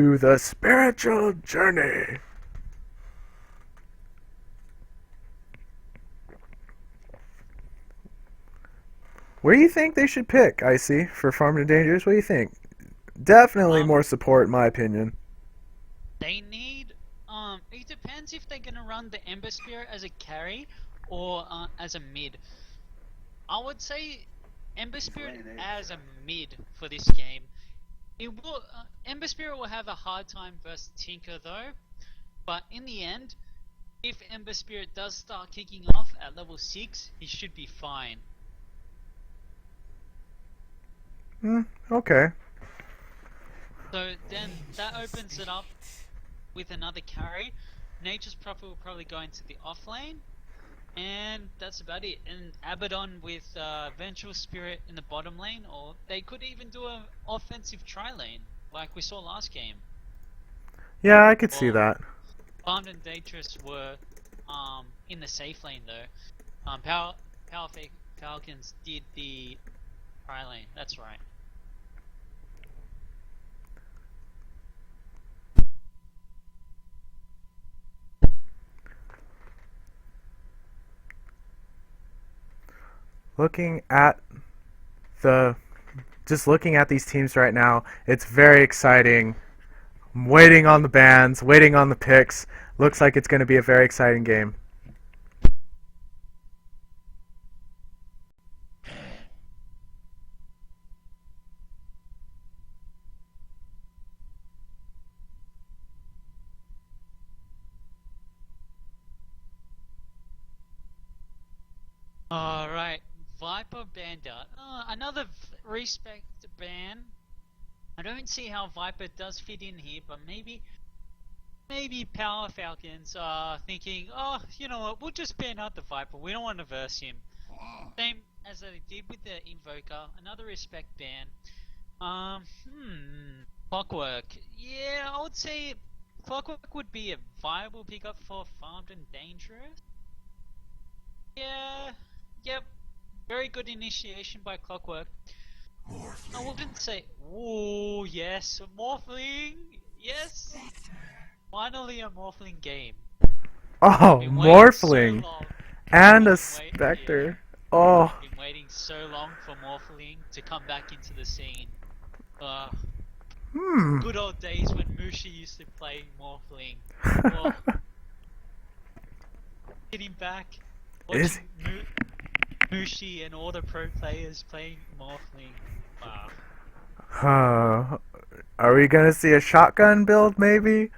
To the spiritual journey. What do you think they should pick, Icy, for Farming Dangerous? What do you think? Definitely Um, more support, in my opinion. they need. It depends if they're gonna run the Ember Spirit as a carry or as a mid. I would say Ember Spirit as a mid for this game. It will. Ember Spirit will have a hard time versus Tinker though, but in the end, if Ember Spirit does start kicking off at level 6, he should be fine. Okay. So then that opens it up with another carry. Nature's Prophet will probably go into the off lane, and that's about it. And Abaddon with Vengeful Spirit in the bottom lane, or they could even do an offensive tri lane, like we saw last game. Yeah, I could see Or that. Armed and Dangerous were in the safe lane though. Falcons did the tri lane. That's right. Looking at just looking at these teams right now, it's very exciting. I'm waiting on the bans, waiting on the picks. Looks like it's going to be a very exciting game. Alright, Viper banned out. Another respect ban. I don't see how Viper does fit in here, but maybe Power Falcons are thinking, oh, you know what, we'll just ban out the Viper, we don't want to verse him. Same as they did with the Invoker, another respect ban. Clockwork. Yeah, I would say Clockwork would be a viable pickup for Farmed and Dangerous. Yeah, yep, very good initiation by Clockwork. I wouldn't say, ooh, yes, Morphling, yes, finally a Morphling game. Oh, Been waiting so Morphling long. and a Yeah, Spectre. Oh, been waiting so long for Morphling to come back into the scene. Uh, hmm. Good old days when Mushi used to play Morphling. Oh, getting back, Is watching Mushi and all the pro players playing Morphling. Wow. Are we gonna see a shotgun build maybe?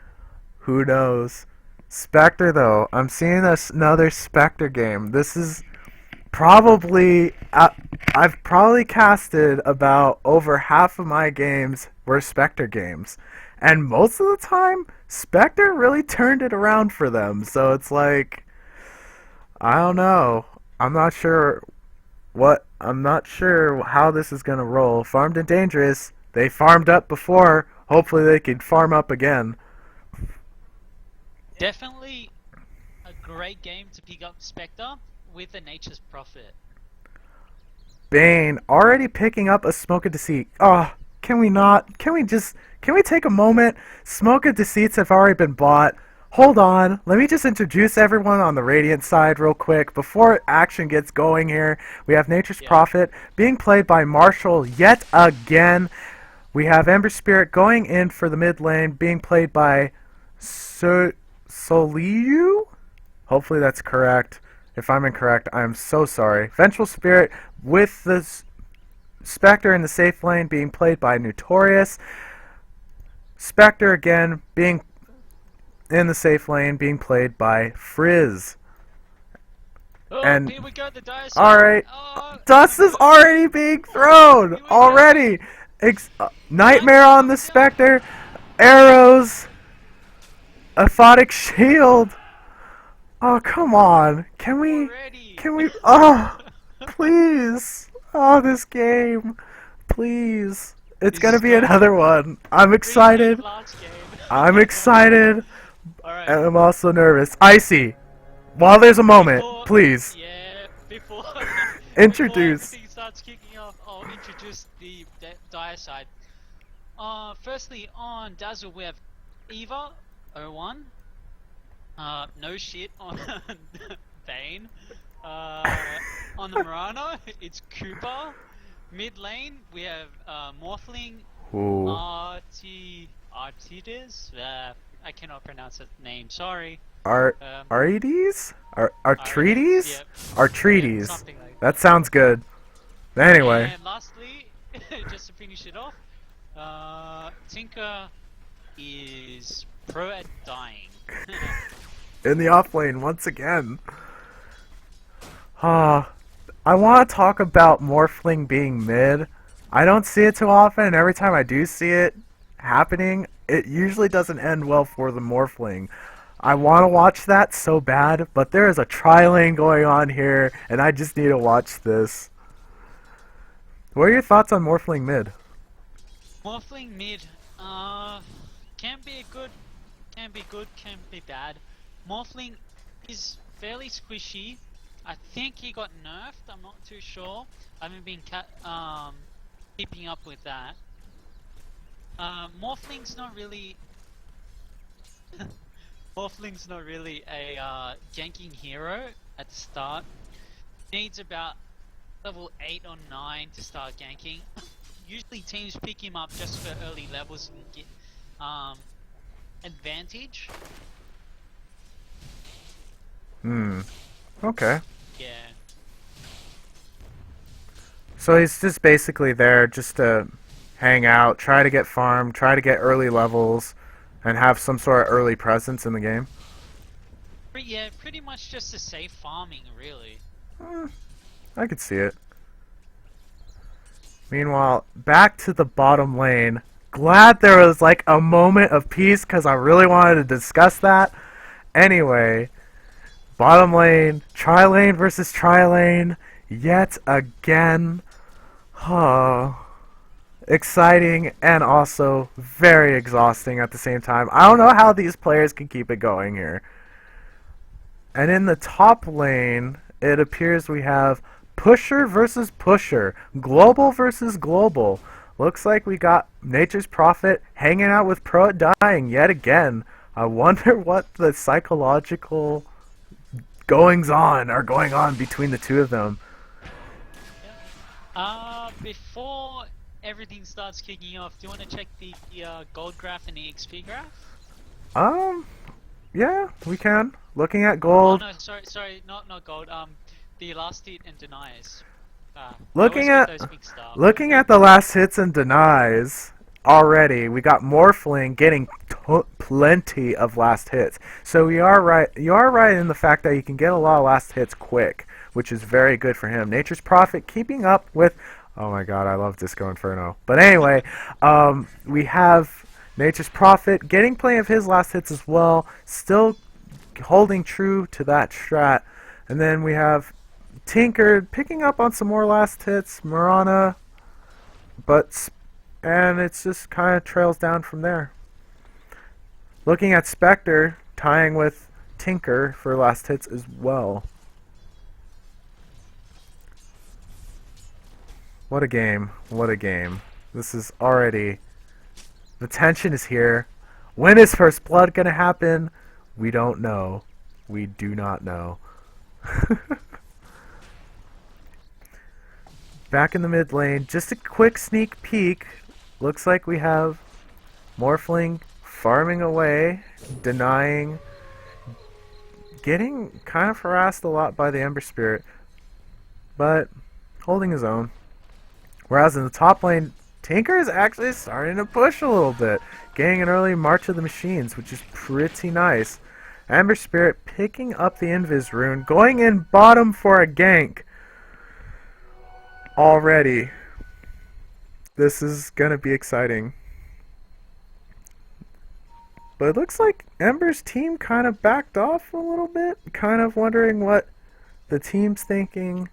Who knows? Spectre though, I'm seeing another Spectre game. This is probably I've probably casted about over half of my games were Spectre games, and most of the time Spectre really turned it around for them. So it's like I don't know. I'm not sure how this is gonna roll. Farmed and Dangerous. They farmed up before. Hopefully they can farm up again. Definitely a great game to pick up Spectre with a Nature's Prophet. Bane already picking up a Smoke of Deceit. Oh, can we not? Can we take a moment? Smoke of Deceits have already been bought. Hold on. Let me just introduce everyone on the Radiant side real quick before action gets going here. We have Nature's Yeah. Prophet being played by Marshall yet again. We have Ember Spirit going in for the mid lane being played by Soliu? Hopefully that's correct. If I'm incorrect, I'm so sorry. Vengeful Spirit with the Spectre in the safe lane being played by Notorious. Spectre again being in the safe lane being played by Frizz. Oh, And here we go, the dire alright, Oh, dust is already being thrown! here we go. Already! Nightmare on the Spectre, arrows, Aphotic Shield. Oh, come on. Already. Oh, please. Oh, this game. Please. It's This gonna is be going another one. I'm excited. Last game. I'm excited. Alright. And I'm also nervous. Icy, while there's a moment, please, Yeah, before introduce. everything starts kicking off, I'll introduce the dire side. Firstly, on Dazzle we have Eva, 01. No shit on Bane. On the Murano, it's Cooper. Mid lane, we have Morphling, Ooh. Artides. I cannot pronounce that name. Sorry. Arides? Artides. Artredes? Yep. Artredes. Something like That sounds good. Anyway. And lastly, just to finish it off, Tinker is pro at dying. In the off lane once again. I want to talk about Morphling being mid. I don't see it too often, and every time I do see it happening, it usually doesn't end well for the Morphling. I want to watch that so bad, but there is a tri-lane going on here, and I just need to watch this. What are your thoughts on Morphling mid? Morphling mid, can be good, can be bad. Morphling is fairly squishy. I think he got nerfed. I'm not too sure. I haven't been keeping up with that. Morphling's not really. Morphling's not really a ganking hero at the start. Needs about level 8 or 9 to start ganking. Usually teams pick him up just for early levels and get advantage. Okay. Yeah. So he's just basically there just to hang out, try to get farm, try to get early levels, and have some sort of early presence in the game. Yeah, pretty much just a safe farming, really. I could see it. Meanwhile, back to the bottom lane. Glad there was like a moment of peace because I really wanted to discuss that. Anyway, bottom lane, tri-lane versus tri-lane, yet again. Exciting and also very exhausting at the same time. I don't know how these players can keep it going here. And in the top lane, it appears we have Pusher versus Pusher, Global versus Global. Looks like we got Nature's Prophet hanging out with Pro at Dying yet again. I wonder what the psychological goings-on are going on between the two of them. Before everything starts kicking off, do you want to check the gold graph and the XP graph? Yeah, we can. Looking at gold. Oh no, sorry, not gold. The last hit and denies. Looking I at always get those mixed up. looking at the last hits and denies already, we got Morphling getting plenty of last hits. So you are right in the fact that you can get a lot of last hits quick, which is very good for him. Nature's Prophet keeping up with. Oh my God, I love Disco Inferno. But anyway, we have Nature's Prophet getting plenty of his last hits as well, still holding true to that strat. And then we have Tinker picking up on some more last hits, Marana, and it's just kind of trails down from there. Looking at Spectre tying with Tinker for last hits as well. What a game. What a game. This is already... The tension is here. When is First Blood going to happen? We don't know. We do not know. Back in the mid lane, just a quick sneak peek. Looks like we have Morphling farming away, denying, getting kind of harassed a lot by the Ember Spirit, but holding his own. Whereas in the top lane, Tinker is actually starting to push a little bit, getting an early March of the Machines, which is pretty nice. Ember Spirit picking up the Invis rune, going in bottom for a gank. Already. This is gonna be exciting. But it looks like Ember's team kind of backed off a little bit, kind of wondering what the team's thinking.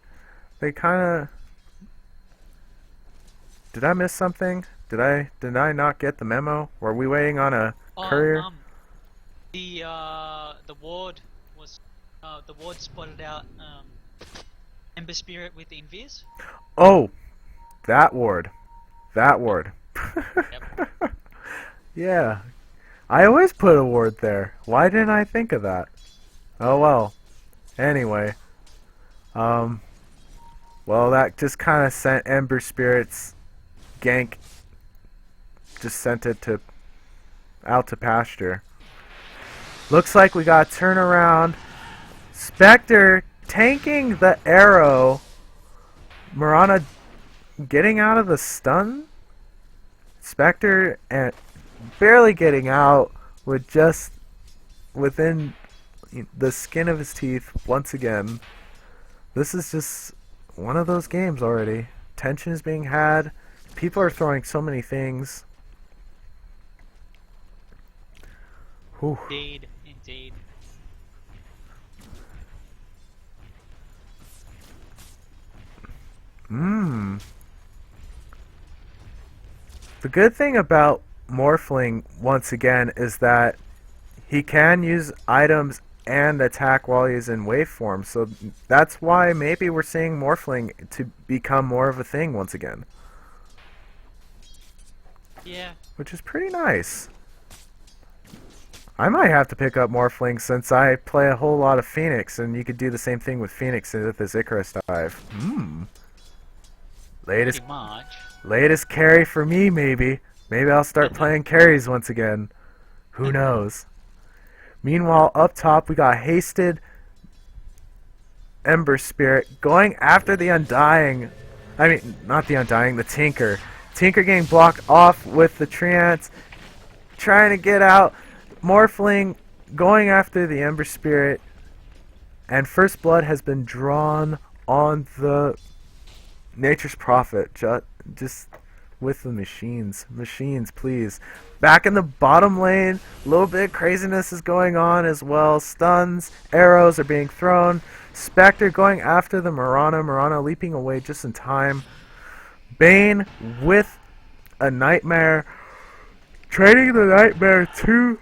They kind of... Did I miss something? Did I not get the memo? Were we waiting on a courier? The ward was the ward spotted out Ember Spirit with Invis. Oh, that ward. Yep. Yeah. I always put a ward there. Why didn't I think of that? Oh well. Anyway. Um well, that just kind of sent Ember Spirit's gank, just sent it to out to pasture. Looks like we got turnaround. Spectre tanking the arrow. Mirana getting out of the stun. Spectre and barely getting out with just within the skin of his teeth once again. This is just one of those games already. Tension is being had. People are throwing so many things. Whew. Indeed, indeed. Mmm. The good thing about Morphling, once again, is that he can use items and attack while he's in waveform, so that's why maybe we're seeing Morphling to become more of a thing once again. Yeah. Which is pretty nice. I might have to pick up Morphling since I play a whole lot of Phoenix, and you could do the same thing with Phoenix with his Icarus dive. Latest Pretty much. latest carry for me, maybe. Maybe I'll start playing carries once again. Who knows? Meanwhile, up top, we got Hasted Ember Spirit going after the Undying. I mean, not the Undying, the Tinker. Tinker getting blocked off with the Treants. Trying to get out. Morphling going after the Ember Spirit. And First Blood has been drawn on the Nature's Prophet. Just with the machines. Machines, please. Back in the bottom lane, a little bit of craziness is going on as well. Stuns, arrows are being thrown. Spectre going after the Mirana. Mirana leaping away just in time. Bane with a Nightmare. Trading the Nightmare to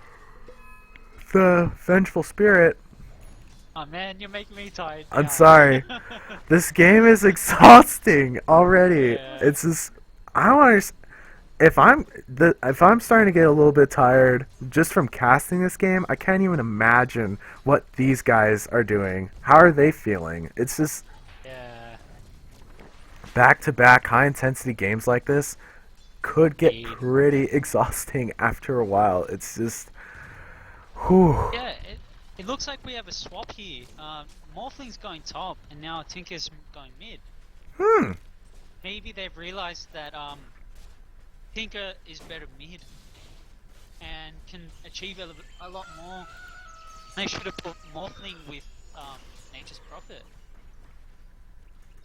the Vengeful Spirit. Oh man, you're making me tired. I'm now. sorry. This game is exhausting already. Yeah. It's just, I don't understand. If I'm starting to get a little bit tired just from casting this game, I can't even imagine what these guys are doing. How are they feeling? It's just Yeah. back-to-back high-intensity games like this could get Indeed. pretty exhausting after a while. It's just, whew. Yeah, it looks like we have a swap here. Morphling's going top, and now Tinker's going mid. Maybe they've realized that Tinker is better mid and can achieve a lot more. They should have put Morphling with Nature's Prophet.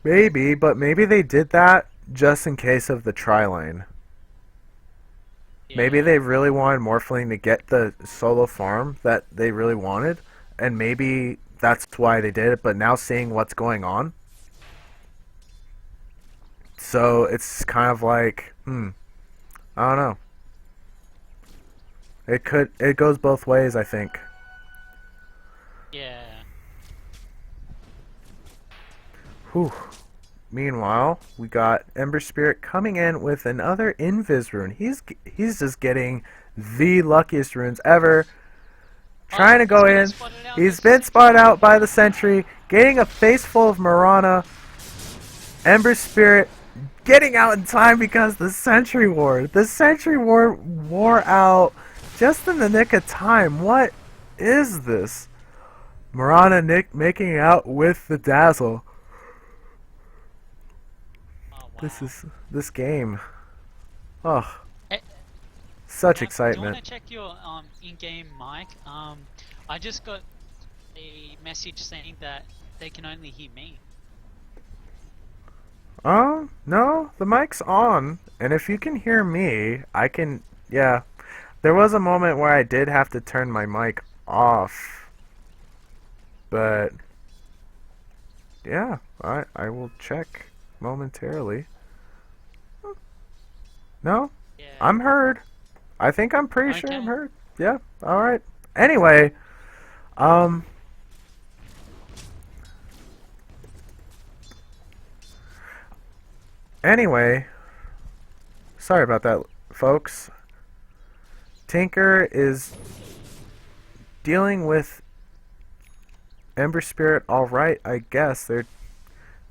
Maybe, but maybe they did that just in case of the tri-lane. Maybe Yeah. they really wanted Morphling to get the solo farm that they really wanted, and maybe that's why they did it, but now seeing what's going on. So it's kind of like, I don't know. It goes both ways, I think. Yeah. Whew. Meanwhile, we got Ember Spirit coming in with another Invis rune. He's just getting the luckiest runes ever. Trying to go in. He's been spotted out by the sentry. Getting a face full of Mirana. Ember Spirit getting out in time because the sentry ward. The sentry ward wore out just in the nick of time. What is this? Mirana making out with the Dazzle. Oh, wow. This game. Oh, Eh, such now, excitement. Do you want to check your in-game mic? I just got a message saying that they can only hear me. No, the mic's on, and if you can hear me, I can, yeah. There was a moment where I did have to turn my mic off, but, yeah, I will check momentarily. No, Yeah. I'm heard. I think I'm pretty sure I'm Okay. heard. Yeah, alright. Anyway, Anyway, sorry about that, folks. Tinker is dealing with Ember Spirit alright, I guess. They're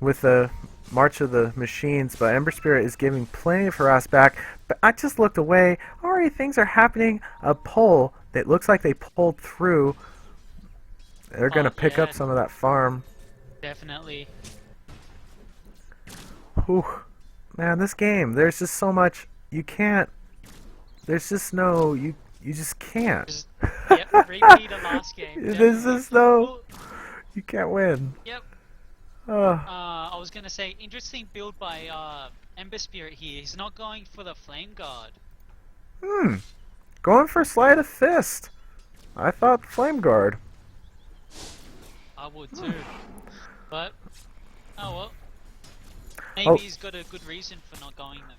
with the March of the Machines, but Ember Spirit is giving plenty of harass back. But I just looked away. Already things are happening. A pull that looks like they pulled through. They're going to pick up some of that farm. Definitely. Whew. Man, this game, there's just so much. You can't. There's just no. You just can't. Just, yep, repeat of last game. There's just no. You can't win. Yep. Uh, I was gonna say, interesting build by Ember Spirit here. He's not going for the Flame Guard. Going for Sleight of Fist. I thought Flame Guard. I would too. But, oh well. Maybe he's got a good reason for not going that.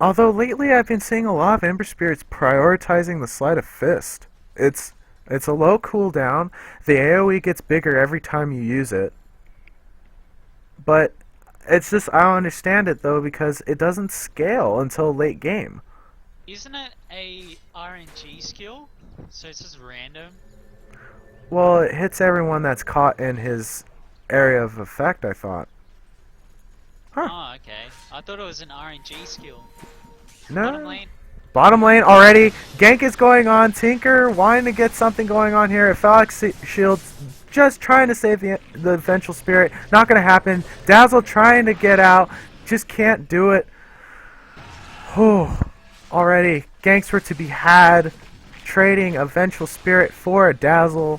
Although lately I've been seeing a lot of Ember Spirits prioritizing the Sleight of Fist. It's a low cooldown. The AoE gets bigger every time you use it. But it's just, I don't understand it though, because it doesn't scale until late game. Isn't it a RNG skill? So it's just random? Well, it hits everyone that's caught in his area of effect, I thought. Huh. Oh, okay. I thought it was an RNG skill. No. Bottom lane. Bottom lane already. Gank is going on. Tinker wanting to get something going on here. Alex Shields just trying to save the Vengeful Spirit. Not going to happen. Dazzle trying to get out. Just can't do it. Whew. Already. Ganks were to be had. Trading a Vengeful Spirit for a Dazzle.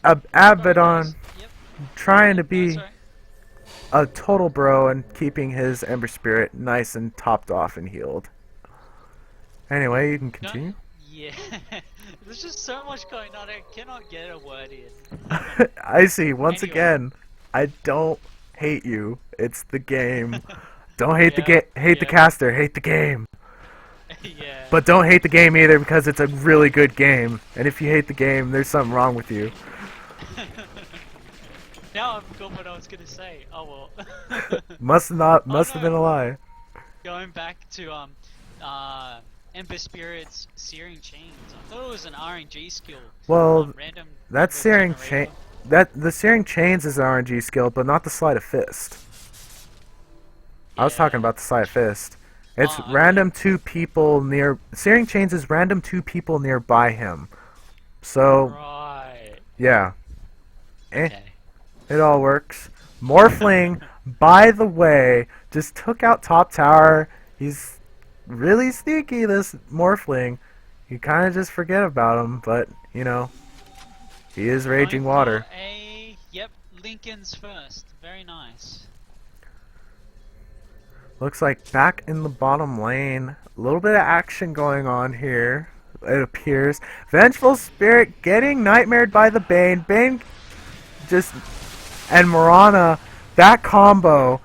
Abaddon Yep. trying to No, be sorry. a total bro and keeping his Ember Spirit nice and topped off and healed. Anyway, you can continue. Yeah. There's just so much going on. I cannot get a word in. I see. Once Anyway. again, I don't hate you. It's the game. Don't hate hate the caster. Hate the game. Yeah. But don't hate the game either, because it's a really good game. And if you hate the game, there's something wrong with you. Now I forgot what I was gonna say. Oh well. Must have been a lie. Going back to Ember Spirit's Searing Chains. I thought it was an RNG skill. Well, Random that's Searing Chain. The Searing Chains is an RNG skill, but not the Sleight of Fist. I was talking about the Sleight of Fist. It's okay. random two people near. Searing Chains is random two people nearby him. So Right. yeah, Okay. it all works. Morphling, by the way, just took out top tower. He's really sneaky, this Morphling. You kind of just forget about him, but you know, he is raging Going for water. Yep, Lincoln's first. Very nice. Looks like back in the bottom lane, a little bit of action going on here, it appears. Vengeful Spirit getting nightmared by the Bane. Bane just, and Mirana, that combo,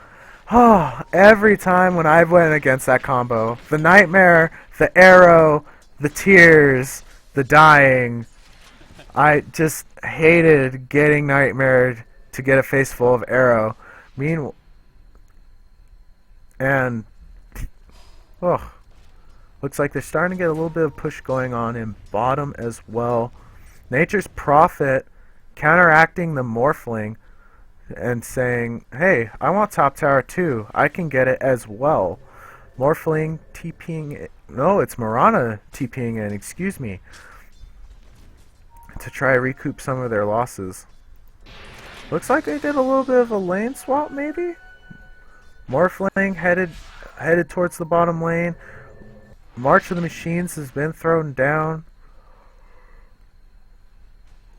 oh, every time when I've went against that combo, the nightmare, the arrow, the tears, the dying, I just hated getting nightmared to get a face full of arrow. Meanwhile, and oh, looks like they're starting to get a little bit of push going on in bottom as well. Nature's Prophet counteracting the Morphling and saying, hey, I want top tower too. I can get it as well. Morphling TPing it. No, it's Mirana TPing in, excuse me, to try to recoup some of their losses. Looks like they did a little bit of a lane swap maybe? Morphling headed towards the bottom lane. March of the Machines has been thrown down.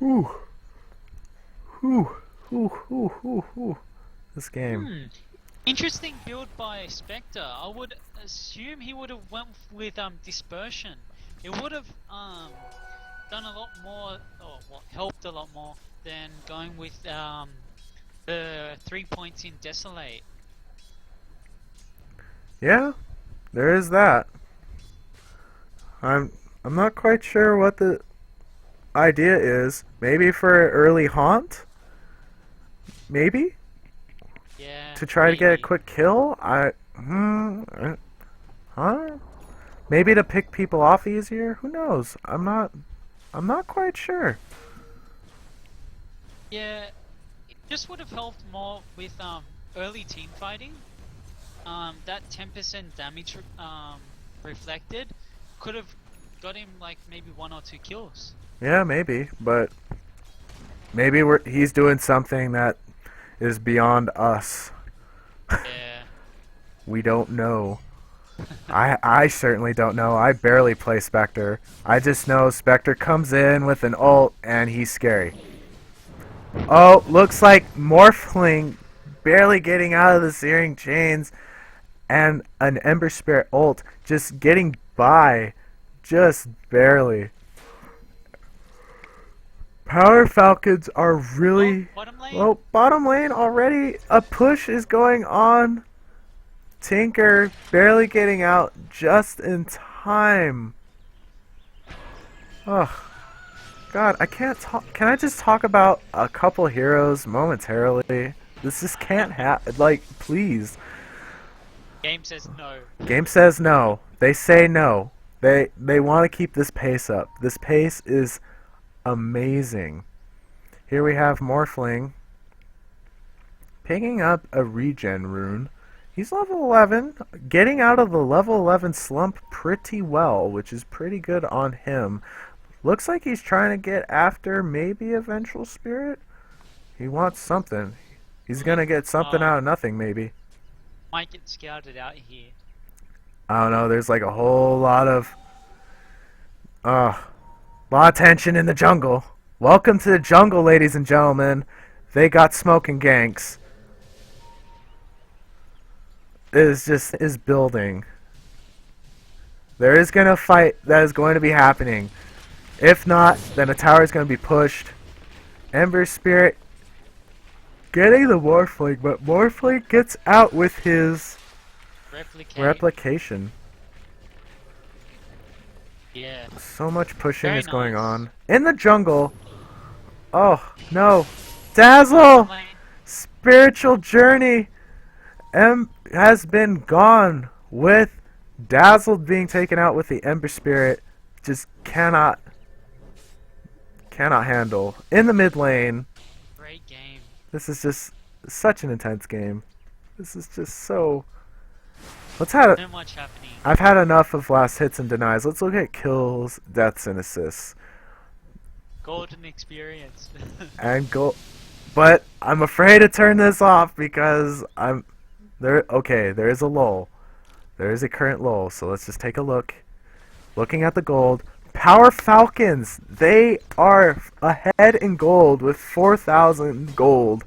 Ooh. Ooh. Ooh. Ooh. Ooh. Ooh. This game. Interesting build by Spectre. I would assume he would have went with Dispersion. It would have done a lot more, or well, helped a lot more than going with the 3 points in Desolate. Yeah, there is that. I'm not quite sure what the idea is. Maybe for an early haunt? Maybe? Yeah. To try to get a maybe. quick kill? Huh? Maybe to pick people off easier? Who knows? I'm not quite sure. Yeah, it just would have helped more with early team fighting. That 10% damage reflected could have got him like maybe 1 or 2 kills. Yeah, maybe, but maybe he's doing something that is beyond us. Yeah. We don't know. I certainly don't know. I barely play Spectre. I just know Spectre comes in with an ult and he's scary. Oh, looks like Morphling barely getting out of the searing chains and an Ember Spirit ult just getting by. Just barely. Power Falcons are really... Oh, bottom lane? Well, bottom lane already. A push is going on. Tinker barely getting out just in time. Ugh. God, I can't talk. Can I just talk about a couple heroes momentarily? This just can't happen. Like, please. Game says no. Game says no. They say no. They want to keep this pace up. This pace is amazing. Here we have Morphling picking up a regen rune. He's level 11, getting out of the level 11 slump pretty well, which is pretty good on him. Looks like he's trying to get after maybe a Vengeful Spirit. He wants something. He's gonna get something out of nothing, maybe. Might get scouted out here. I don't know, there's like a whole lot of tension in the jungle. Welcome to the jungle, ladies and gentlemen. They got smoking ganks. Is building. There is gonna fight that is going to be happening. If not, then a tower is going to be pushed. Ember Spirit getting the Morphling, but Morphling gets out with his replication. Yeah. So much pushing Very is going nice. on. In the jungle. Oh, no. Dazzle! Spiritual Journey has been gone with Dazzled being taken out with the Ember Spirit. Just cannot handle. In the mid lane. Great game. This is just such an intense game. This is just so... Let's have So much happening. I've had enough of last hits and denies. Let's look at kills, deaths, and assists. Golden experience. And go... But I'm afraid to turn this off because I'm... Okay, there is a lull. There is a current lull, so let's just take a look. Looking at the gold. Power Falcons! They are ahead in gold with 4,000 gold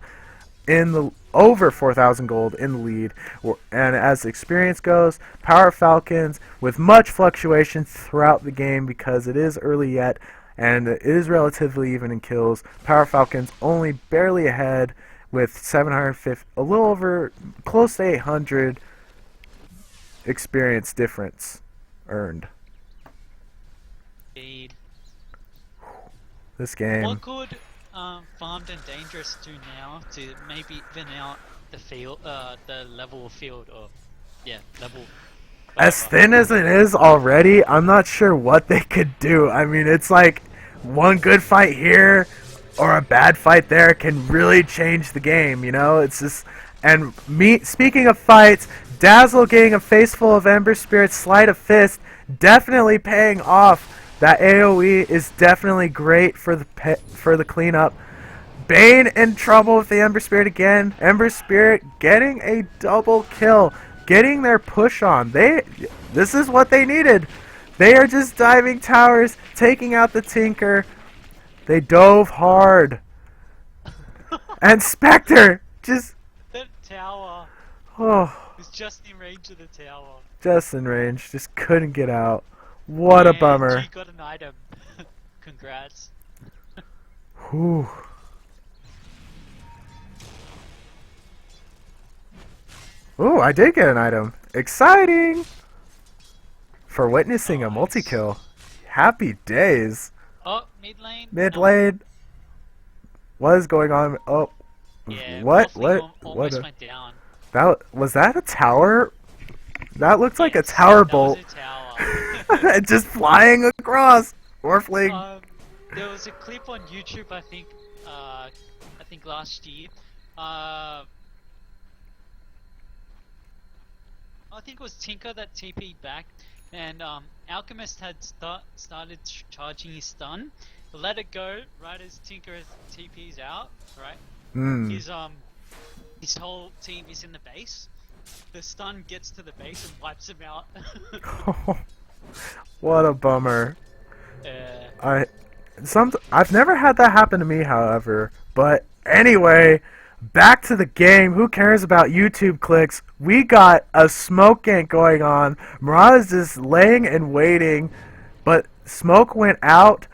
in the... Over 4,000 gold in the lead. And as experience goes, Power Falcons with much fluctuation throughout the game because it is early yet and it is relatively even in kills. Power Falcons only barely ahead with 750, a little over, close to 800 experience difference earned. Indeed. This game. What could Farmed and Dangerous do now to maybe even out the field, the level of field, or level. As whatever. thin as it is already, I'm not sure what they could do. I mean, it's like one good fight here or a bad fight there can really change the game, you know? It's just... And speaking of fights, Dazzle getting a face full of Ember Spirit, Sleight of Fist, definitely paying off. That AoE is definitely great for the cleanup. Bane in trouble with the Ember Spirit again. Ember Spirit getting a double kill, getting their push on. This is what they needed. They are just diving towers, taking out the Tinker. They dove hard. And Spectre just... That tower is just in range of the tower. Just in range, just couldn't get out. What a bummer. You got an item. Congrats. Whew. Ooh, I did get an item. Exciting! For witnessing a multi-kill. Happy days. Oh, mid lane. Mid lane. What is going on? Oh. Yeah, What? Morphling What? almost What? went down. Was that a tower That looks like a Yes, tower that was bolt. a tower. Just flying across. Morphling. There was a clip on YouTube, I think last year. Uh, I think it was Tinker that TP'd back, and Alchemist had started charging his stun. Let it go right as Tinker TP's out, right? Mm. His whole team is in the base. The stun gets to the base and wipes him out. What a bummer. uh, I've never had that happen to me, however. But anyway, back to the game. Who cares about YouTube clicks? We got a smoke gank going on. Mirana's just laying and waiting, but smoke went out.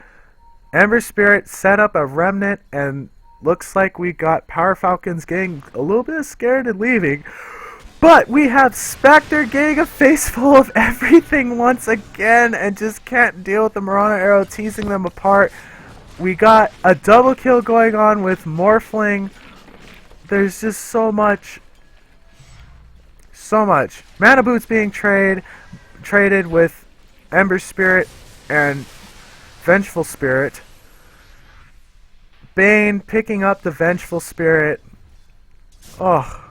Ember Spirit set up a remnant, and looks like we got Power Falcons getting a little bit scared and leaving. But we have Spectre getting a face full of everything once again and just can't deal with the Mirana arrow teasing them apart. We got a double kill going on with Morphling. There's just so much. So much. Mana Boots being traded with Ember Spirit and Vengeful Spirit. Bane picking up the Vengeful Spirit. Oh.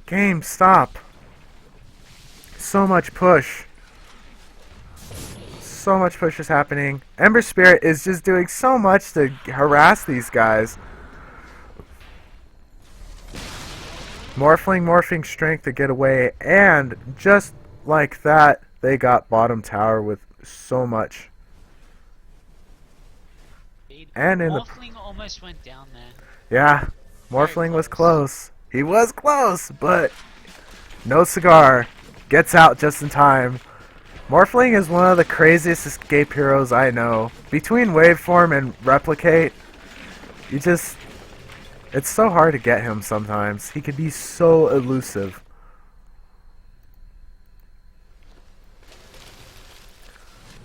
Game, stop. So much push. So much push is happening. Ember Spirit is just doing so much to harass these guys. Morphling morphing strength to get away, and just like that, they got bottom tower with so much. And in Morphling almost went down there. Yeah, Morphling was close. He was close, but no cigar. Gets out just in time. Morphling is one of the craziest escape heroes I know. Between Waveform and Replicate, it's so hard to get him sometimes. He can be so elusive.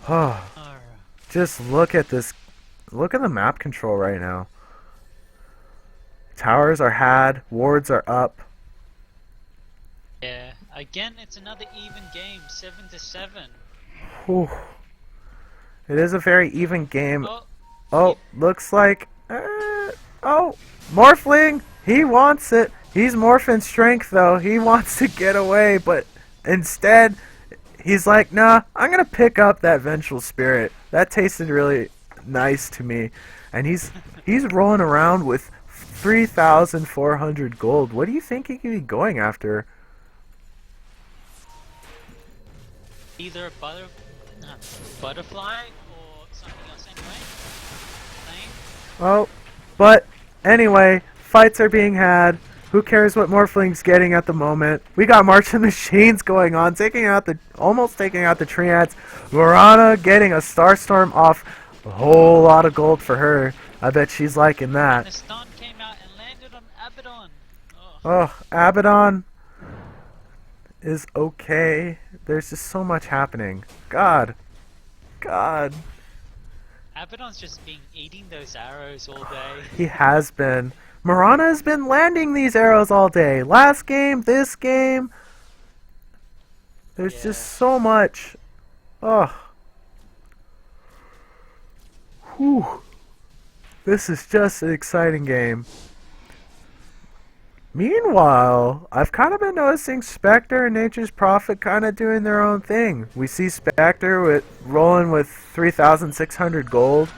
Oh, just look at this. Look at the map control right now. Towers are had, wards are up. Yeah, again, it's another even game, 7-7. Whew. It is a very even game. Oh, looks like... oh, Morphling! He wants it. He's morphing strength, though. He wants to get away, but instead, he's like, nah, I'm going to pick up that Vengeful Spirit. That tasted really nice to me. And he's rolling around with 3,400 gold. What do you think he could be going after? Either a butterfly or something else anyway. Same. Oh, but anyway, fights are being had. Who cares what Morphling's getting at the moment? We got Marching Machines going on, almost taking out the Triads. Mirana getting a Starstorm off. A whole lot of gold for her. I bet she's liking that. The stun came out and landed on Abaddon. Oh, Abaddon is okay. There's just so much happening. God. Abaddon's just been eating those arrows all day. He has been. Mirana has been landing these arrows all day. Last game, this game. There's just so much. Oh. Whew. This is just an exciting game. Meanwhile, I've kind of been noticing Spectre and Nature's Prophet kind of doing their own thing. We see Spectre rolling with 3,600 gold.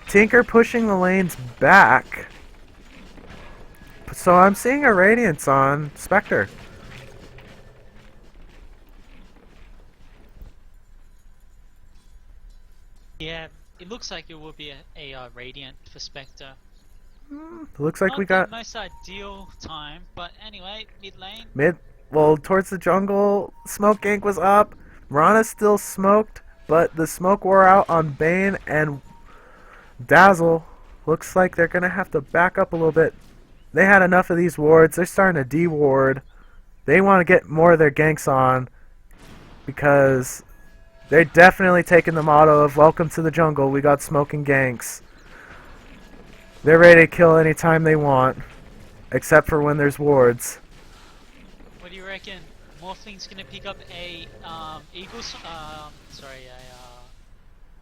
Tinker pushing the lanes back. So I'm seeing a Radiance on Spectre. Yeah, it looks like it will be a Radiant for Spectre. Looks like Not we got the most ideal time, but anyway, mid lane. Well, towards the jungle, smoke gank was up. Mirana still smoked, but the smoke wore out on Bane and Dazzle. Looks like they're gonna have to back up a little bit. They had enough of these wards. They're starting to de-ward. They want to get more of their ganks on because they're definitely taking the motto of welcome to the jungle. We got smoking ganks. They're ready to kill anytime they want, except for when there's wards. What do you reckon Morphling's gonna pick up a Eagles. Sorry,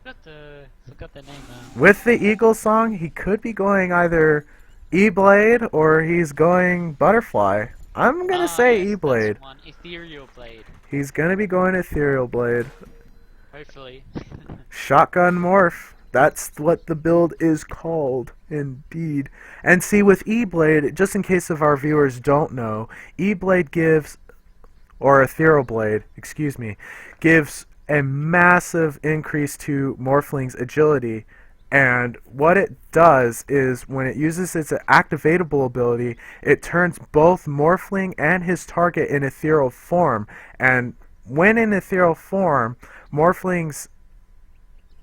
forgot the name. With the Eagle song, he could be going either E-Blade or he's going Butterfly. I'm gonna say Yes, that's E-Blade. the one. Ethereal Blade. He's gonna be going Ethereal Blade. Hopefully. Shotgun Morph. That's what the build is called, indeed. And see, with E-Blade, just in case of our viewers don't know, E-Blade gives, or Ethereal Blade, excuse me, gives a massive increase to Morphling's agility. And what it does is, when it uses its activatable ability, it turns both Morphling and his target in ethereal form. And when in ethereal form, Morphling's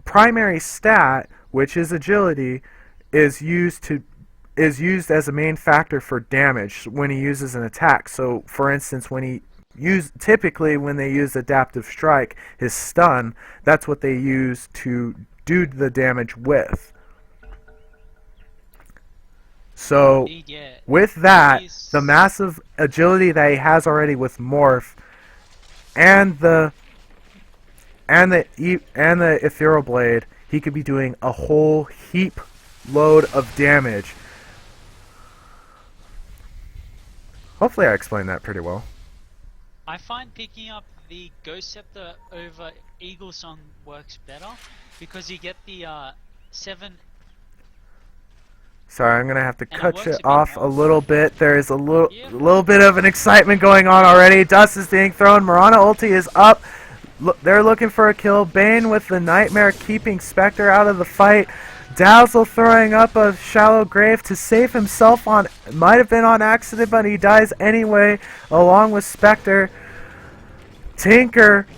primary stat, which is agility, is used as a main factor for damage when he uses an attack. So, for instance, typically when they use adaptive strike, his stun, that's what they use to do the damage with. So, Yeah, with that, the massive agility that he has already with Morph, and the Ethereal Blade, he could be doing a whole heap load of damage. Hopefully I explained that pretty well. I find picking up the Ghost Scepter over Eagle Song works better because you get the 7. Sorry, I'm gonna have to And cut it you works a bit off a more. little bit. There is a Yeah. little bit of an excitement going on already. Dust is being thrown. Mirana ulti is up. They're looking for a kill. Bane with the Nightmare keeping Spectre out of the fight. Dazzle throwing up a shallow grave to save himself on, might have been on accident, but he dies anyway, along with Spectre. Tinker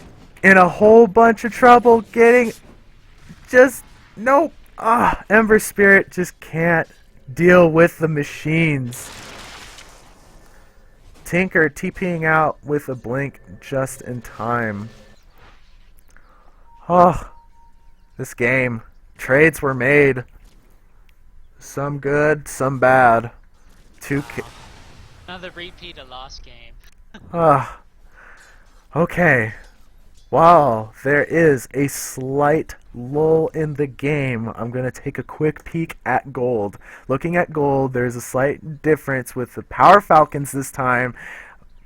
in a whole bunch of trouble, getting just, nope. Ember Spirit just can't deal with the machines. Tinker TPing out with a blink just in time. Oh, this game. Trades were made. Some good, some bad. Another repeat of last game. Okay. While there is a slight lull in the game, I'm going to take a quick peek at gold. Looking at gold, there's a slight difference with the Power Falcons this time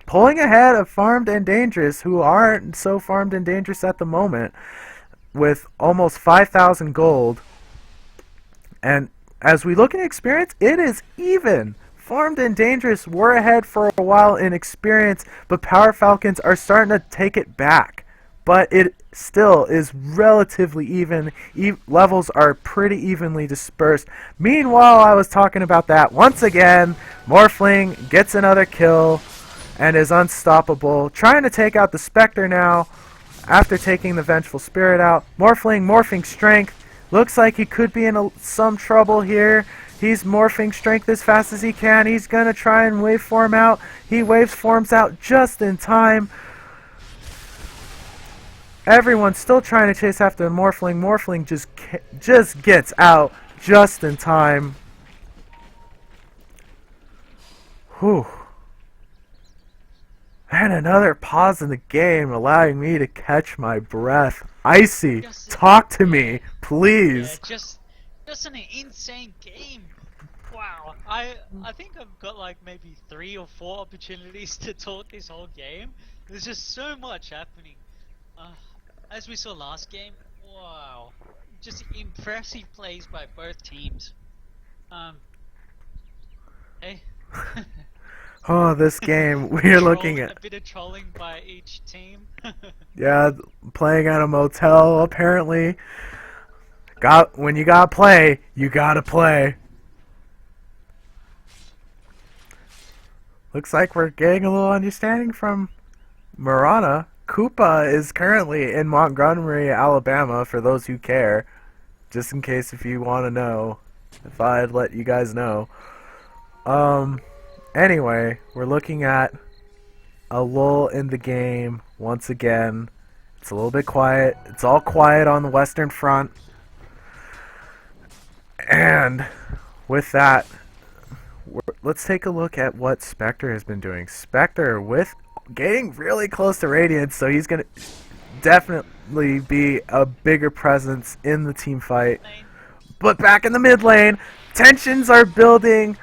pulling ahead of Farmed and Dangerous, who aren't so farmed and dangerous at the moment, with almost 5,000 gold. And as we look at experience, it is even. Farmed and Dangerous were ahead for a while in experience, but Power Falcons are starting to take it back. But it still is relatively even. Levels are pretty evenly dispersed. Meanwhile, I was talking about that. Once again, Morphling gets another kill and is unstoppable. Trying to take out the Spectre now after taking the Vengeful Spirit out. Morphling morphing strength. Looks like he could be in some trouble here. He's morphing strength as fast as he can. He's going to try and waveform out. He waveforms out just in time. Everyone's still trying to chase after Morphling. Morphling just gets out just in time. Whew. And another pause in the game, allowing me to catch my breath. Icy, talk to me, please. Yeah, just an insane game. Wow, I think I've got like maybe 3 or 4 opportunities to talk this whole game. There's just so much happening. As we saw last game, wow, just impressive plays by both teams. Hey. Oh, this game, we're looking at... A bit of trolling by each team. Yeah, playing at a motel, apparently. When you gotta play, you gotta play. Looks like we're getting a little understanding from Mirana. Koopa is currently in Montgomery, Alabama, for those who care. Just in case if you want to know. If I'd let you guys know. Anyway, we're looking at a lull in the game once again. It's a little bit quiet. It's all quiet on the Western Front. And with that, let's take a look at what Spectre has been doing. Spectre, with getting really close to Radiant, so he's gonna definitely be a bigger presence in the team fight. Lane. But back in the mid lane, tensions are building.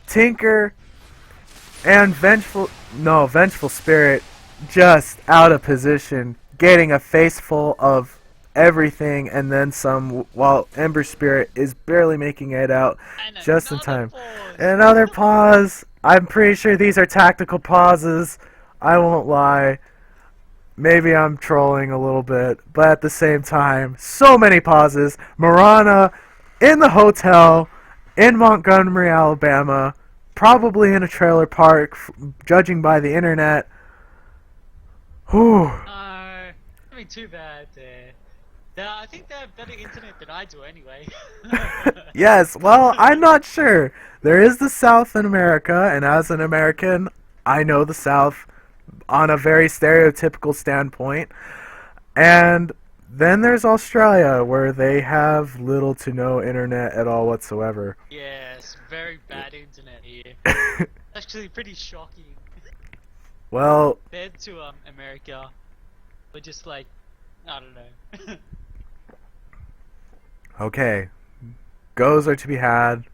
Tinker and Vengeful Spirit just out of position, getting a face full of everything and then some, while Ember Spirit is barely making it out And just in another time. pause. Another pause. I'm pretty sure these are tactical pauses. I won't lie. Maybe I'm trolling a little bit, but at the same time, so many pauses. Marana in the hotel in Montgomery, Alabama, probably in a trailer park, judging by the internet. Whew. No, I mean, too bad there. I think they have better internet than I do anyway. Yes, well, I'm not sure. There is the South in America, and as an American, I know the South on a very stereotypical standpoint. And then there's Australia, where they have little to no internet at all whatsoever. Yes, very bad internet here. Actually, pretty shocking. Well, Compared to America, we're just like, I don't know. okay. Goes are to be had.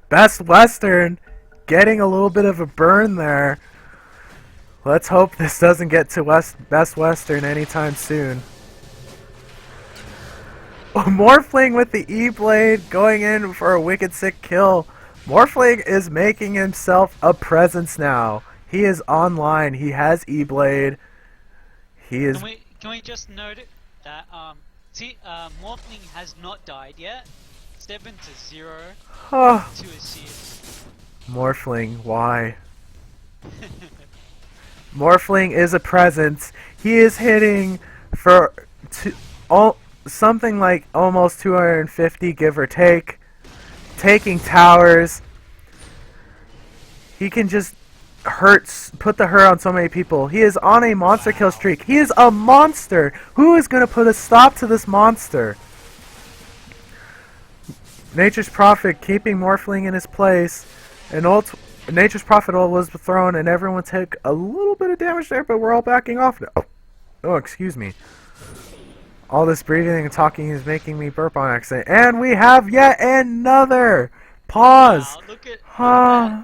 Best Western getting a little bit of a burn there. Let's hope this doesn't get to Best Western anytime soon. Morphling with the E-Blade going in for a wicked sick kill. Morphling is making himself a presence now. He is online. He has E-Blade. He is... Can we just note it that Morphling has not died yet. 7 to 0 Oh, to assist. Morphling, why? Morphling is a presence. He is hitting for something like almost 250, give or take. Taking towers. He can just put the hurt on so many people. He is on a monster kill streak. He is a monster. Who is going to put a stop to this monster? Nature's Prophet keeping Morphling in his place. And Nature's Prophet was thrown and everyone took a little bit of damage there, but we're all backing off now. Oh, excuse me. All this breathing and talking is making me burp on accident. And we have yet another pause. Wow, look at Huh.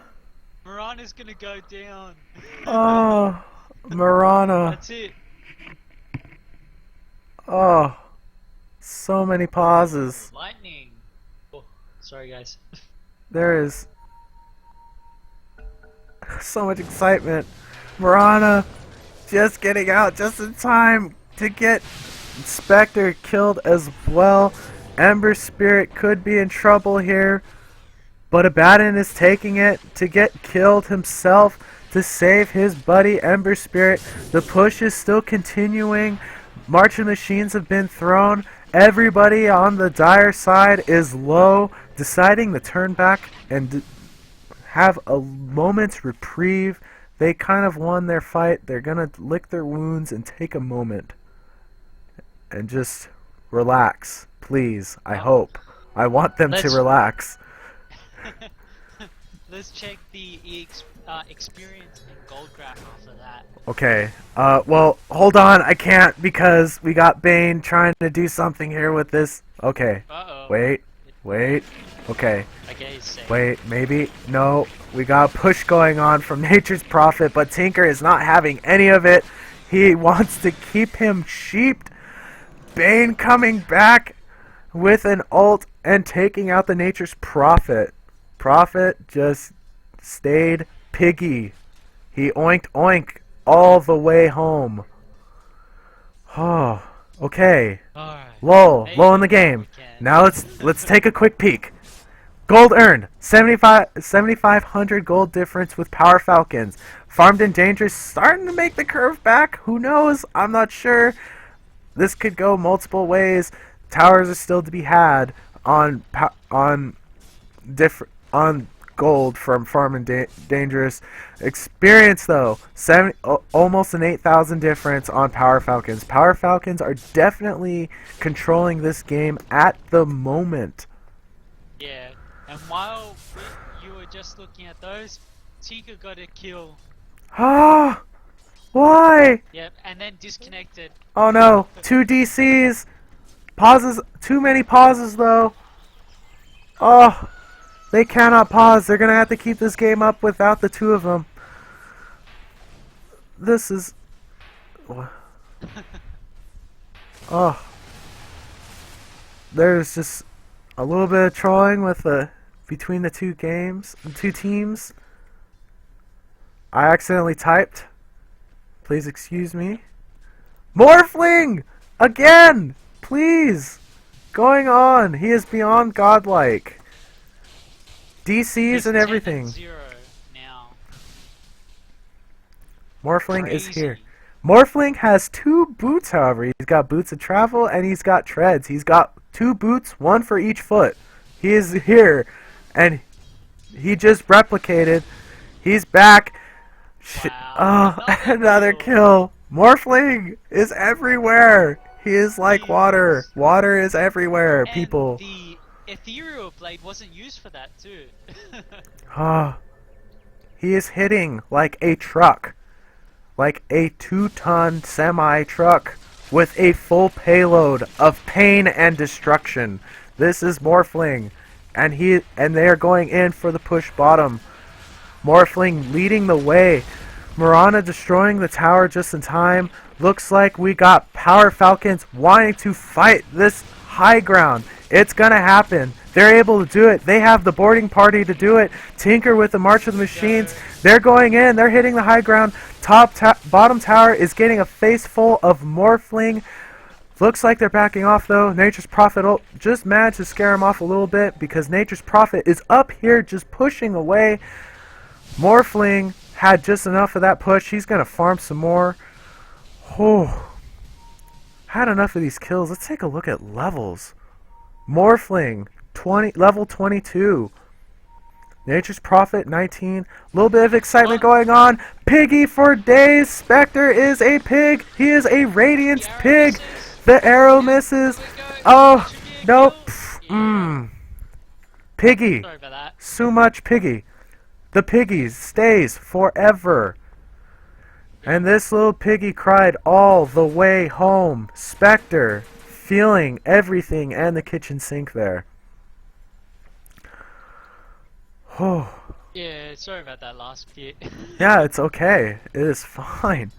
Marana's gonna go down. Oh, Marana. That's it. Oh, so many pauses. Lightning. Oh, sorry guys. There is so much excitement. Marana just getting out just in time to get Spectre killed as well. Ember Spirit could be in trouble here, but Abaddon is taking it to get killed himself to save his buddy Ember Spirit. The push is still continuing. Marching machines have been thrown. Everybody on the dire side is low, deciding to turn back and have a moment's reprieve. They kind of won their fight. They're gonna lick their wounds and take a moment and just relax, please. I hope. I want them to relax. Let's check the experience and gold graph after that. Okay. Well, hold on. I can't because we got Bane trying to do something here with this. Okay. Uh-oh. Wait. Okay. Okay, he's safe. Wait, maybe. No. We got a push going on from Nature's Prophet, but Tinker is not having any of it. He wants to keep him sheeped. Bane coming back with an ult and taking out the Nature's Prophet. Prophet just stayed piggy. He oinked all the way home. Oh, okay. Alright. Low in the game. Now let's take a quick peek. Gold earned, 7,500 gold difference with Power Falcons. Farmed and Dangerous starting to make the curve back. Who knows? I'm not sure. This could go multiple ways. Towers are still to be had on gold from Farm and Dangerous. Experience though, almost an 8,000 difference on Power Falcons. Power Falcons are definitely controlling this game at the moment. Yeah, and while you were just looking at those, Tika got a kill. Ah, Why? Yep, and then disconnected. Oh no, 2 DCs. Pauses, too many pauses though. Oh, they cannot pause. They're gonna have to keep this game up without the 2 of them. This is... Oh. There's just a little bit of trolling with between the 2 teams. I accidentally typed. Please excuse me. Morphling! Again! Please! Going on. He is beyond godlike. DCs He's and 10 everything. 0 now. Morphling is Crazy. here. Morphling has 2 boots, however. He's got boots of travel and he's got treads. He's got 2 boots, 1 for each foot. He is here. And he just replicated. He's back. Wow. Oh, another kill. Morphling is everywhere. He is like He water. is. Water is everywhere, And people. the ethereal blade wasn't used for that too. Ah, he is hitting like a truck. Like a 2-ton semi-truck with a full payload of pain and destruction. This is Morphling. And they are going in for the push bottom. Morphling leading the way. Mirana destroying the tower just in time. Looks like we got Power Falcons wanting to fight this high ground. It's gonna happen. They're able to do it. They have the boarding party to do it. Tinker with the March of the Machines. They're going in. They're hitting the high ground. Bottom tower is getting a face full of Morphling. Looks like they're backing off though. Nature's Prophet just managed to scare him off a little bit because Nature's Prophet is up here just pushing away. Morphling had just enough of that push. He's going to farm some more. Oh, had enough of these kills. Let's take a look at levels. Morphling, level 22. Nature's Prophet, 19. A little bit of excitement going on. Piggy for days. Spectre is a pig. He is a Radiance pig. The arrow misses. Oh, nope. Piggy. Sorry about that. So much Piggy. The Piggy stays forever. And this little piggy cried all the way home. Spectre feeling everything and the kitchen sink there. Oh. Yeah, sorry about that last bit. Yeah, it's okay. It is fine.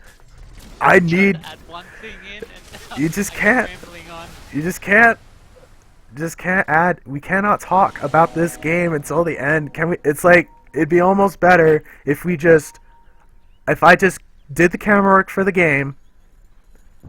I Tried need... to add one thing in and You just I kept can't. rambling on. You just can't add... We cannot talk about this game until the end. Can we... It's like... It'd be almost better if we just... If I just did the camera work for the game,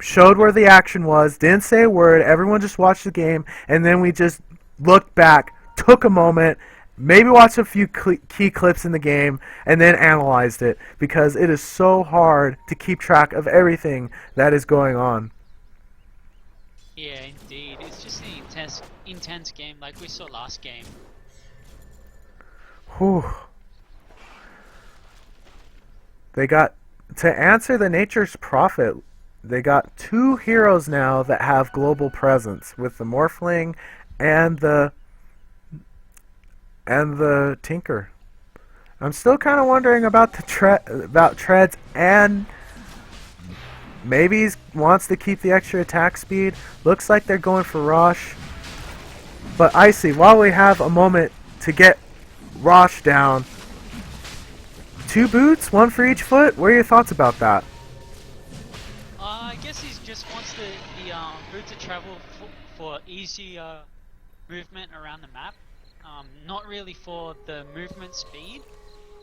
showed where the action was, didn't say a word, everyone just watched the game, and then we just looked back, took a moment, maybe watched a few key clips in the game, and then analyzed it, because it is so hard to keep track of everything that is going on. Yeah, indeed. It's just an intense game like we saw last game. Whew. They got, to answer the Nature's Prophet, they got 2 heroes now that have global presence, with the Morphling and the Tinker. I'm still kind of wondering about the treads, and maybe he wants to keep the extra attack speed. Looks like they're going for Rosh. But Icy, while we have a moment to get Rosh down, 2 boots, 1 for each foot. What are your thoughts about that? I guess he just wants the route to travel for easy movement around the map. Not really for the movement speed,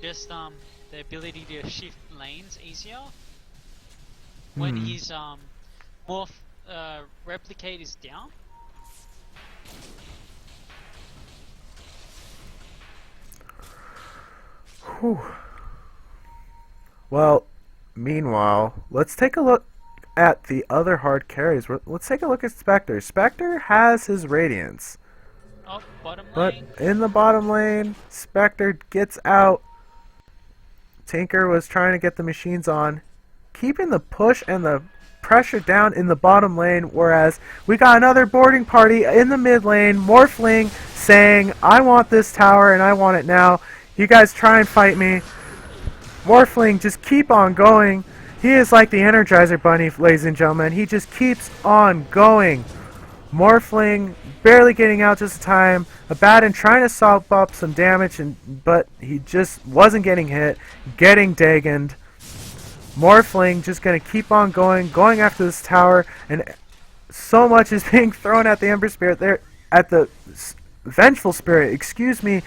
just the ability to shift lanes easier. When his morph replicate is down. Whew. Well, meanwhile, let's take a look at the other hard carries. Let's take a look at Spectre. Spectre has his Radiance. Oh, bottom But lane. in the bottom lane, Spectre gets out. Tinker was trying to get the machines on, keeping the push and the pressure down in the bottom lane, whereas we got another boarding party in the mid lane, Morphling saying, I want this tower and I want it now. You guys try and fight me. Morphling just keep on going. He is like the Energizer Bunny, ladies and gentlemen. He just keeps on going. Morphling barely getting out just in time. Abaddon trying to sop up some damage, but he just wasn't getting hit. Getting Dagoned. Morphling just going to keep on going after this tower, and so much is being thrown at the Ember Spirit there, at the Vengeful Spirit, excuse me.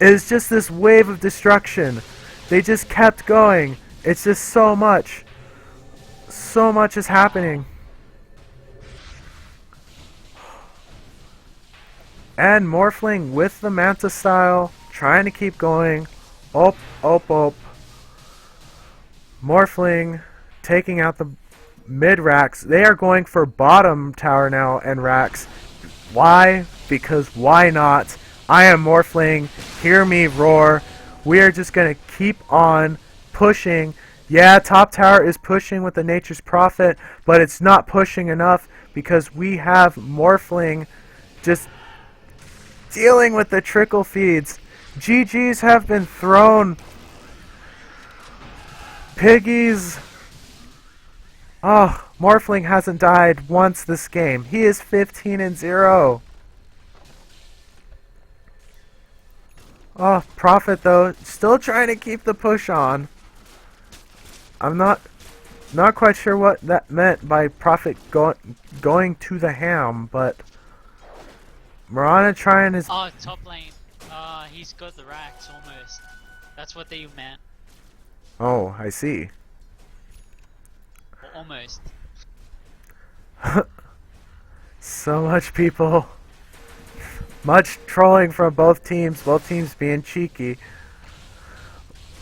It is just this wave of destruction. They just kept going. It's just so much. So much is happening. And Morphling with the Manta style, trying to keep going. Op, op, op. Morphling taking out the mid racks. They are going for bottom tower now and racks. Why? Because why not? I am Morphling. Hear me roar. We are just going to keep on pushing. Yeah, top tower is pushing with the Nature's Prophet, but it's not pushing enough because we have Morphling just dealing with the trickle feeds. GGs have been thrown. Piggies. Oh, Morphling hasn't died once this game. He is 15-0. Oh, Prophet though, still trying to keep the push on. I'm not quite sure what that meant by Prophet going to the ham, but Mirana trying his... Oh, top lane. He's got the racks almost. That's what they meant. Oh, I see. Almost. So much people. Much trolling from both teams being cheeky.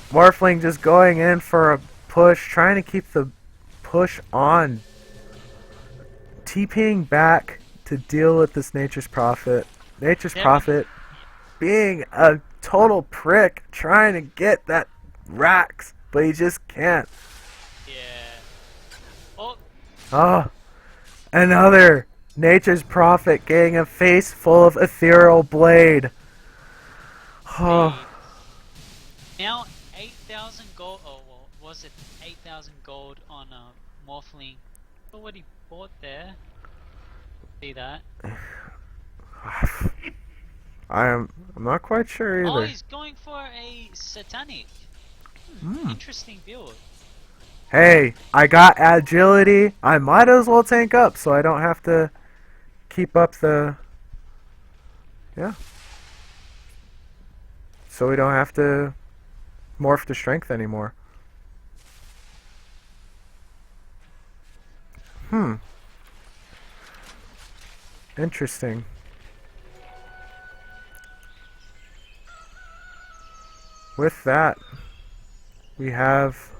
Morphling just going in for a push, trying to keep the push on. TPing back to deal with this Nature's Prophet. Nature's Prophet being a total prick, trying to get that racks, but he just can't. Yeah. Oh. Oh, another Nature's Prophet getting a face full of ethereal blade. Oh. Now 8,000 gold. Oh, well, was it 8,000 gold on Morphling? Look what he bought there. See that? I'm not quite sure either. Oh, he's going for a satanic. Interesting build. Hey, I got agility. I might as well tank up so I don't have to keep up the... Yeah. So we don't have to morph to strength anymore. Interesting. With that, we have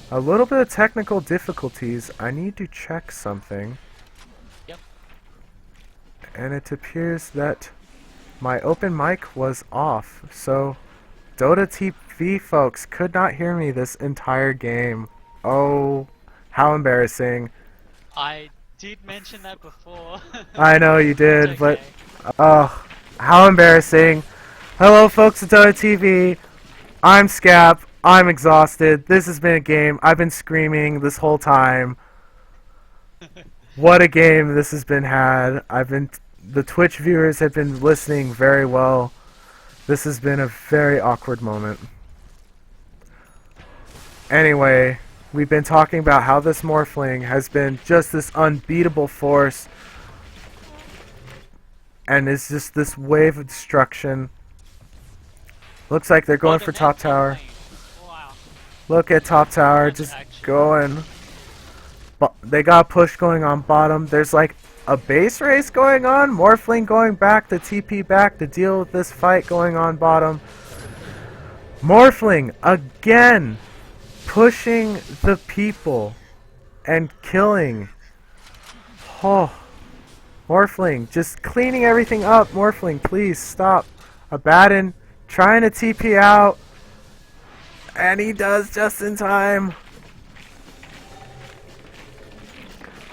a little bit of technical difficulties. I need to check something. Yep. And it appears that my open mic was off. So, Dota TV folks could not hear me this entire game. Oh, how embarrassing. I did mention that before. I know you did, It's but... okay. Oh, how embarrassing. Hello folks at Dota TV. I'm Scap. I'm exhausted. This has been a game. I've been screaming this whole time. What a game this has been had. The Twitch viewers have been listening very well. This has been a very awkward moment. Anyway, we've been talking about how this Morphling has been just this unbeatable force. And it's just this wave of destruction. Looks like they're going for top tower. Wow. Look at top tower, Much just action. going. They got a push going on bottom. There's like a base race going on. Morphling going back to TP back to deal with this fight going on bottom. Morphling again pushing the people and killing. Oh, Morphling just cleaning everything up. Morphling, please stop. Abaddon trying to TP out, and he does just in time.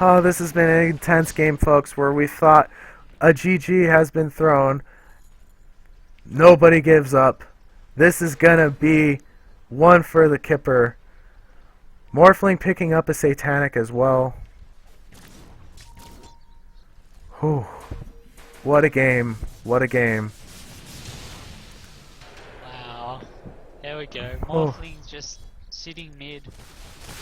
Oh, this has been an intense game, folks, where we thought a GG has been thrown. Nobody gives up. This is gonna be one for the Kipper. Morphling picking up a Satanic as well. Whew. What a game. What a game. Wow. There we go. Oh. Morphling's just sitting mid,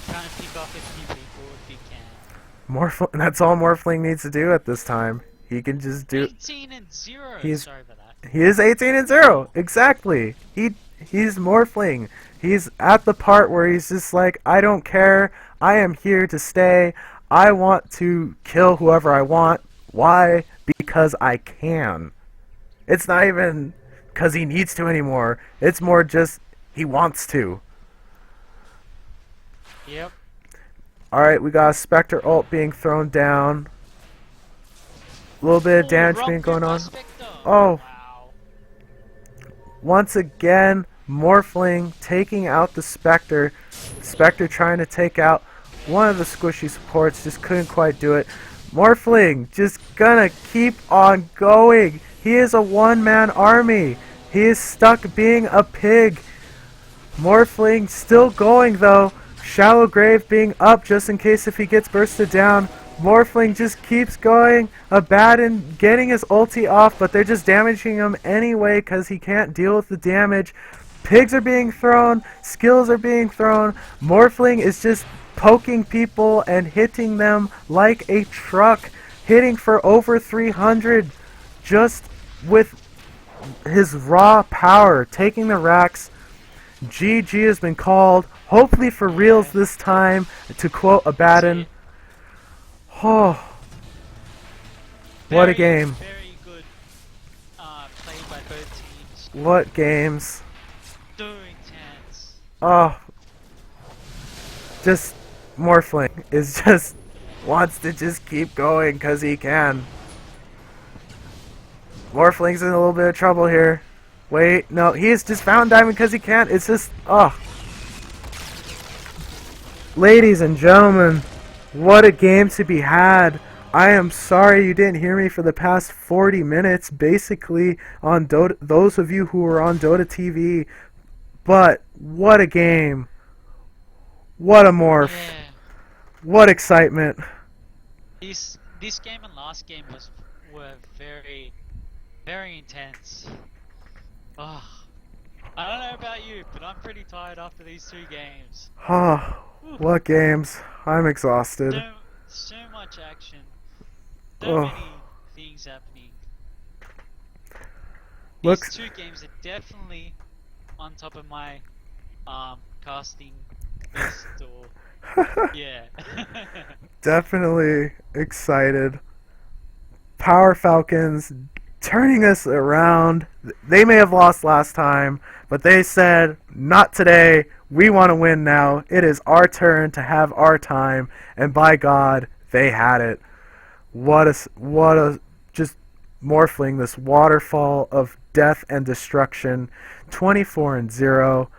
trying to pick off a few people if he can. That's all Morphling needs to do at this time. He can just do... 18 and 0. He's- Sorry about that. He is 18 and 0. Exactly. He's Morphling. He's at the part where he's just like, I don't care. I am here to stay. I want to kill whoever I want. Why? Because I can. It's not even because he needs to anymore. It's more just he wants to. Yep. Alright, we got a Spectre ult being thrown down. A little bit of damage being going on. Oh. Wow. Once again, Morphling taking out the Spectre. Spectre trying to take out one of the squishy supports, just couldn't quite do it. Morphling just gonna keep on going. He is a one-man army. He is stuck being a pig. Morphling still going though. Shallow Grave being up just in case if he gets bursted down. Morphling just keeps going. Abaddon getting his ulti off, but they're just damaging him anyway because he can't deal with the damage. Pigs are being thrown. Skills are being thrown. Morphling is just poking people and hitting them like a truck. Hitting for over 300 just with his raw power. Taking the racks. GG has been called. Hopefully for reals this time, to quote Abaddon. Oh, what a game. Very good play by both teams. What games. So intense. Oh, just Morphling is just wants to just keep going because he can. Morphling's in a little bit of trouble here. Wait, no, he has just found Diamond because he can't. It's just, oh. Ladies and gentlemen, what a game to be had. I am sorry you didn't hear me for the past 40 minutes, basically, on Dota, those of you who were on Dota TV. But, what a game. What a morph. Yeah. What excitement. This game and last game were very, very intense. Oh, I don't know about you, but I'm pretty tired after these 2 games. Ah, what games. I'm exhausted. So much action. So Oh. many things happening. Looks- These 2 games are definitely on top of my casting list or yeah. Definitely excited. Power Falcons turning us around. They may have lost last time, but they said, not today. We want to win now. It is our turn to have our time. And by God, they had it. What a just Morphling, this waterfall of death and destruction. 24 and 0.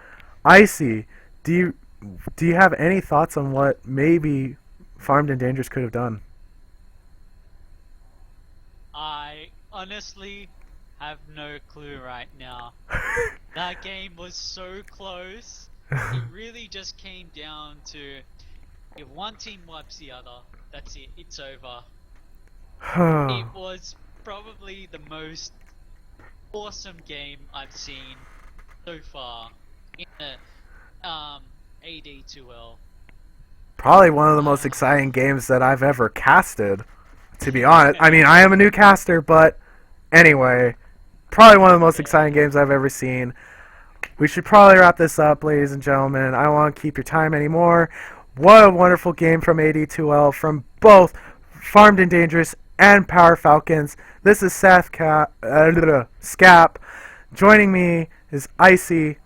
Icy, do you have any thoughts on what maybe Farmed and Dangerous could have done? I honestly have no clue right now. That game was so close. It really just came down to if one team wipes the other, that's it. It's over. It was probably the most awesome game I've seen so far in the AD2L. Probably one of the most exciting games that I've ever casted, to be honest. I mean, I am a new caster, but anyway, probably one of the most exciting games I've ever seen. We should probably wrap this up, ladies and gentlemen. I don't want to keep your time anymore. What a wonderful game from AD2L, from both Farmed and Dangerous and Power Falcons. This is Scap. Joining me is Icy.